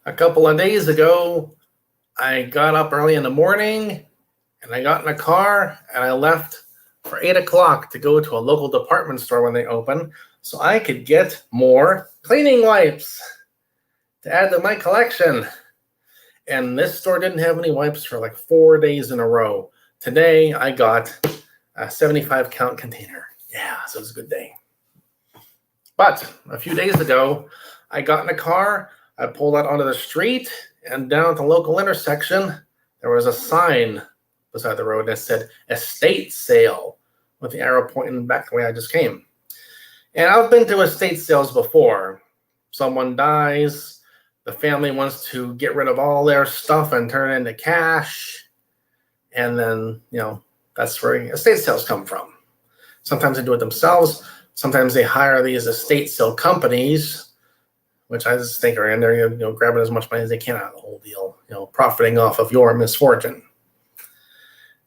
A couple of days ago, I got up early in the morning and I got in a car and I left for 8 o'clock to go to a local department store when they open so I could get more cleaning wipes to add to my collection. And this store didn't have any wipes for like 4 days in a row. Today, I got a 75 count container. Yeah, so it was a good day. But a few days ago, I got in a car, I pulled out onto the street, and down at the local intersection, there was a sign beside the road that said estate sale with the arrow pointing back the way I just came. And I've been to estate sales before. Someone dies, the family wants to get rid of all their stuff and turn it into cash. And then, that's where estate sales come from. Sometimes they do it themselves. Sometimes they hire these estate sale companies, which I just think are in there, grabbing as much money as they can out of the whole deal, profiting off of your misfortune.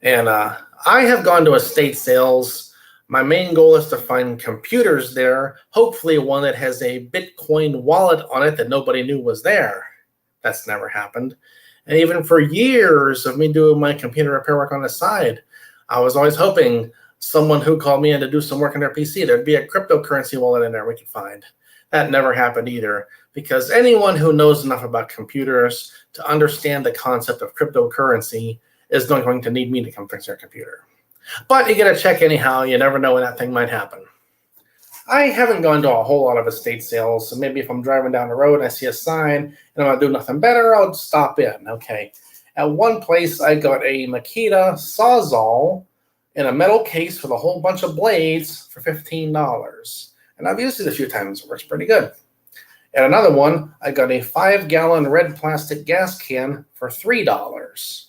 And I have gone to estate sales. My main goal is to find computers there, hopefully one that has a Bitcoin wallet on it that nobody knew was there. That's never happened. And even for years of me doing my computer repair work on the side, I was always hoping someone who called me in to do some work on their PC, there'd be a cryptocurrency wallet in there we could find. That never happened either, because anyone who knows enough about computers to understand the concept of cryptocurrency is not going to need me to come fix their computer. But you get a check anyhow. You never know when that thing might happen. I haven't gone to a whole lot of estate sales, so maybe if I'm driving down the road and I see a sign and I'm going to do nothing better, I'll stop in. Okay. At one place, I got a Makita Sawzall in a metal case with a whole bunch of blades for $15. And I've used it a few times. It works pretty good. At another one, I got a 5-gallon red plastic gas can for $3.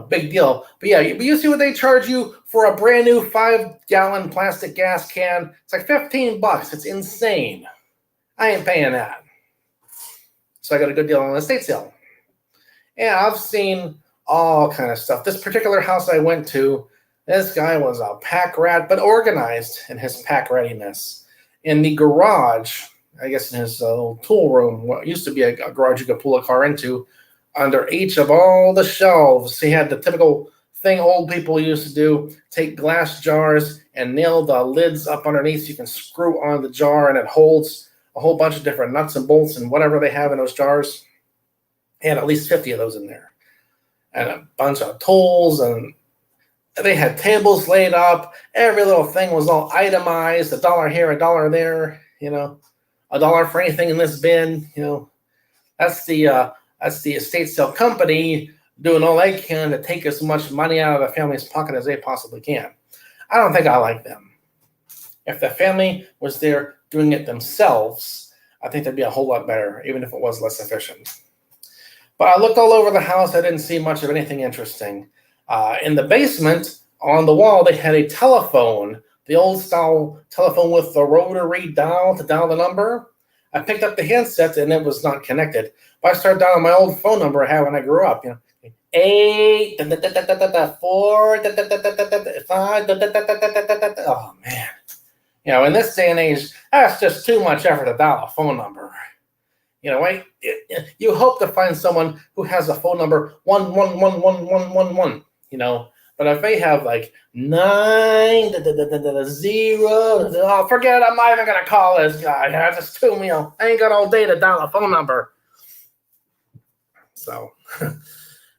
Big deal. But yeah, you see what they charge you for a brand new 5-gallon plastic gas can? It's like $15. It's insane. I ain't paying that. So I got a good deal on an estate sale. And I've seen all kind of stuff. This particular house I went to, this guy was a pack rat, but organized in his pack readiness. In the garage, I guess in his little tool room, what used to be a garage you could pull a car into, under each of all the shelves, he had the typical thing old people used to do, take glass jars and nail the lids up underneath so you can screw on the jar and it holds a whole bunch of different nuts and bolts and whatever they have in those jars. He had at least 50 of those in there. And a bunch of tools, and they had tables laid up. Every little thing was all itemized, $1 here, $1 there, $1 for anything in this bin, That's the estate sale company doing all they can to take as much money out of the family's pocket as they possibly can. I don't think I like them. If the family was there doing it themselves, I think they'd be a whole lot better, even if it was less efficient. But I looked all over the house. I didn't see much of anything interesting. In the basement, on the wall, they had a telephone, the old style telephone with the rotary dial to dial the number. I picked up the handset and it was not connected. But I started dialing my old phone number I had when I grew up. 8 4 5. Oh man. In this day and age, that's just too much effort to dial a phone number. You hope to find someone who has a phone number 111111. But if they have like 9 0, oh, forget it, I'm not even gonna call this guy. That's just too me. I ain't got all day to dial a phone number. So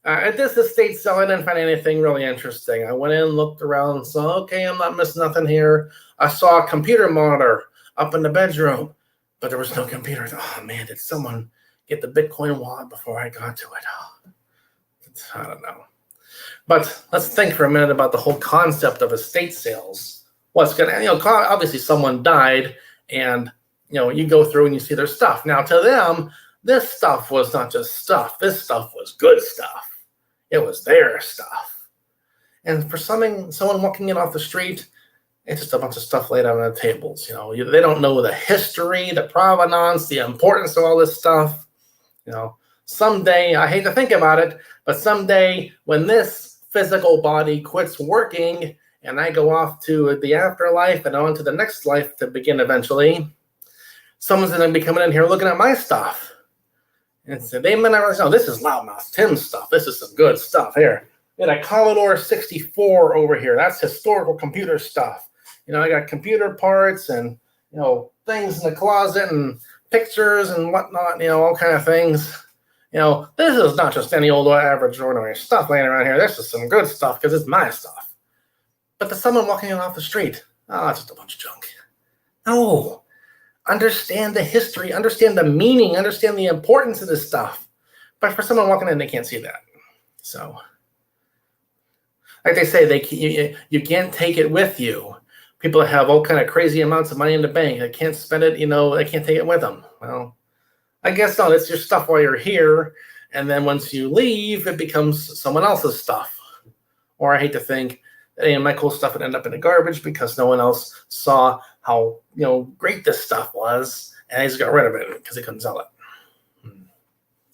at this estate sale, I didn't find anything really interesting. I went in, looked around, so okay, I'm not missing nothing here. I saw a computer monitor up in the bedroom, but there was no computer. Oh man, did someone get the Bitcoin wallet before I got to it? Oh, I don't know. But let's think for a minute about the whole concept of estate sales. What's going to, obviously someone died and, you go through and you see their stuff. Now to them, this stuff was not just stuff. This stuff was good stuff. It was their stuff. And for someone walking in off the street, it's just a bunch of stuff laid out on the tables. They don't know the history, the provenance, the importance of all this stuff. Someday, I hate to think about it, but someday when this physical body quits working and I go off to the afterlife and on to the next life to begin eventually, someone's going to be coming in here looking at my stuff. And so they might not realize, oh, this is Loudmouth Tim's stuff. This is some good stuff here. We got a Commodore 64 over here. That's historical computer stuff. I got computer parts and, things in the closet and pictures and whatnot, all kind of things. This is not just any old average ordinary stuff laying around here. This is some good stuff because it's my stuff. But to someone walking off the street, oh, it's just a bunch of junk. No. Understand the history, understand the meaning, understand the importance of this stuff. But for someone walking in, they can't see that. So, like they say, you can't take it with you. People that have all kind of crazy amounts of money in the bank, they can't spend it, they can't take it with them. Well, I guess not. It's your stuff while you're here. And then once you leave, it becomes someone else's stuff. Or I hate to think that any of my cool stuff would end up in the garbage because no one else saw how great this stuff was, and they just got rid of it because they couldn't sell it.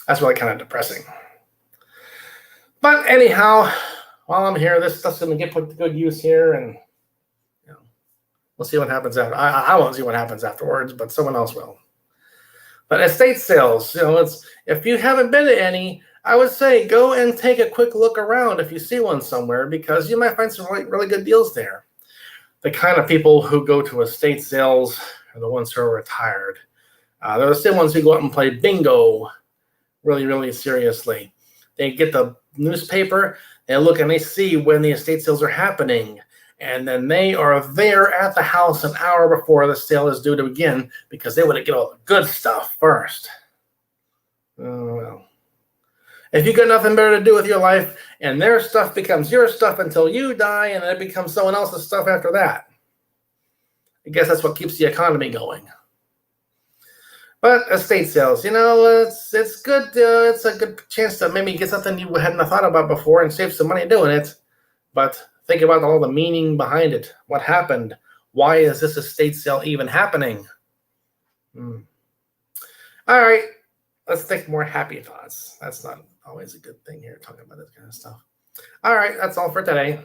That's really kind of depressing. But anyhow, while I'm here, this stuff's going to get put to good use here, and we'll see what happens after. I won't see what happens afterwards, but someone else will. But estate sales, if you haven't been to any, I would say go and take a quick look around if you see one somewhere, because you might find some really good deals there. The kind of people who go to estate sales are the ones who are retired. They're the same ones who go out and play bingo really, really seriously. They get the newspaper, they look and they see when the estate sales are happening. And then they are there at the house an hour before the sale is due to begin because they want to get all the good stuff first. Well, if you got nothing better to do with your life and their stuff becomes your stuff until you die and then it becomes someone else's stuff after that, I guess that's what keeps the economy going. But estate sales, it's good. It's a good chance to maybe get something you hadn't thought about before and save some money doing it. But think about all the meaning behind it. What happened? Why is this estate sale even happening? All right. Let's think more happy thoughts. That's not always a good thing here, talking about this kind of stuff. All right. That's all for today.